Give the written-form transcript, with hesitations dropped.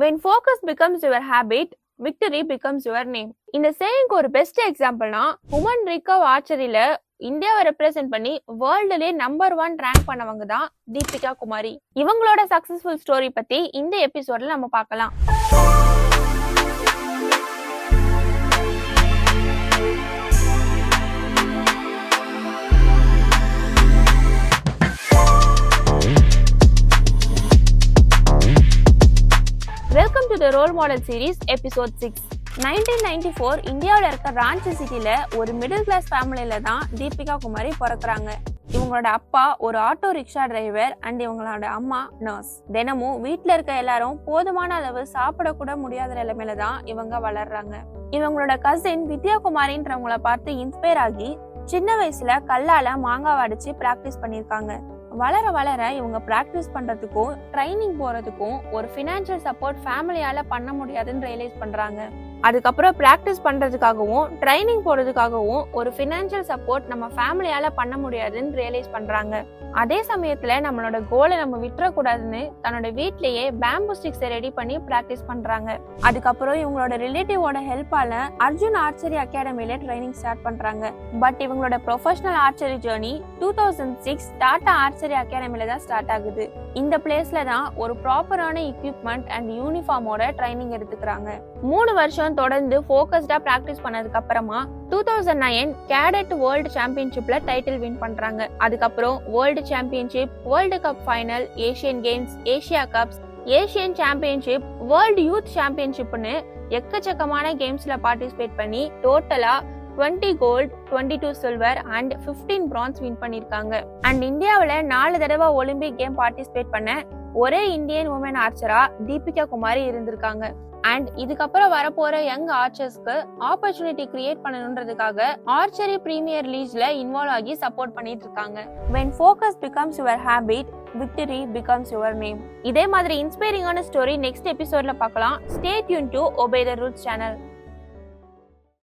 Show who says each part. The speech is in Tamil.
Speaker 1: When focus becomes your habit, victory becomes your name. இந்த சேயிங்க்கு ஒரு பெஸ்ட் எக்ஸாம்பிள்னா உமன் ரிகர்வ் ஆர்ச்சரியில இந்தியாவை ரெப்ரசென்ட் பண்ணி வேர்ல்டுலே நம்பர் 1 ரேங்க் பண்ணவங்க தான் தீபிகா குமாரி. இவங்களோட சக்சஸ்ஃபுல் ஸ்டோரி பத்தி இந்த எபிசோட்ல நம்ம பார்க்கலாம். Welcome to the role model series episode 6. 1994 இந்தியாவில் இருக்க ராஞ்சி சிட்டில ஒரு மிடில் கிளாஸ் ஃபேமிலியில தான் தீபிகா குமாரி பிறக்குறாங்க. இவங்களோட அப்பா ஒரு ஆட்டோ ரிக்ஷா டிரைவர் அண்ட் இவங்களோட அம்மா நர்ஸ். தினமும் வீட்டுல இருக்க எல்லாரும் போதுமான அளவு சாப்பிட கூட முடியாத நிலைமையில தான் இவங்க வளர்றாங்க. இவங்களோட கசின் வித்யா குமாரின்றவங்கள பார்த்து இன்ஸ்பயர் ஆகி சின்ன வயசுல கல்லால மாங்காய் அடிச்சு பிராக்டிஸ் பண்ணிருக்காங்க. வளர வளர இவங்க பிராக்டிஸ் பண்றதுக்கும் ட்ரைனிங் போறதுக்கும் ஒரு ஃபினான்ஷியல் சப்போர்ட் ஃபேமிலியால பண்ண முடியாதுன்னு ரியலைஸ் பண்றாங்க. அதுக்கப்புறம் பிராக்டிஸ் பண்றதுக்காகவும் ட்ரைனிங் போறதுக்காகவும் ஒரு ஃபினான்ஷியல் சப்போர்ட் நம்ம ஃபேமிலியால பண்ண முடியாதுன்னு ரியலைஸ் பண்றாங்க. அதே சமயத்துல நம்மளோட கோலை நம்ம விட்டுறக்கூடாதுன்னு தன்னோட வீட்லயே பேம்பு ஸ்டிக்ஸை ரெடி பண்ணி பிராக்டிஸ் பண்றாங்க. அதுக்கப்புறம் இவங்களோட ரிலேட்டிவோட ஹெல்ப்பால அர்ஜுன் ஆர்ச்சரி அகாடமியில ட்ரைனிங் ஸ்டார்ட் பண்றாங்க. பட் இவங்களோட professional archery journey 2006 Tata archery அகாடமியில தான் ஸ்டார்ட் ஆகுது. இந்த பிளேஸ்ல தான் ஒரு ப்ராப்பரான எக்யூப்மெண்ட் அண்ட் யூனிஃபார்மோட ட்ரைனிங் எடுத்துக்கிறாங்க. 3 வருஷம் தொடர்ந்து ஃபோக்கஸ்டா பிராக்டிஸ் பண்ணதுக்கு அப்புறமா 2009 கேடட் வேர்ல்டு சாம்பியன்ஷிப்ல டைட்டில் வின் பண்றாங்க. அதுக்கப்புறம் world championship, world cup final, Asian games, Asia cups, Asian championship, world youth சாம்பியன்ஷிப்னு எக்கச்சக்கமான கேம்ஸ்ல பார்ட்டிசிபேட் பண்ணி டோட்டலா 20 gold, 22 silver and 15 bronze win பண்ணிருக்காங்க. அண்ட் இந்தியாவில 4 தடவை ஒலிம்பிக் கேம் பார்ட்டிசிபேட் பண்ண ஒரே இந்தியன் உமன் ஆர்ச்சரா தீபிகா குமாரி இருந்திருக்காங்க. அண்ட் இதுக்கப்புறம் வரப்போற யங் ஆர்ச்சர்ஸ்க்கு ஆப்பர்ச்சுனிட்டி கிரியேட் பண்ணணுன்றதுக்காக ஆர்ச்சரி பிரீமியர் லீக்ல இன்வால்வ் ஆகி சப்போர்ட் பண்ணிட்டு இருக்காங்க. When focus becomes your habit, victory becomes your name. இதே மாதிரி இன்ஸ்பைரிங்கான ஸ்டோரி நெக்ஸ்ட் எபிசோட்ல பார்க்கலாம். Stay tuned to Obey the Roots channel.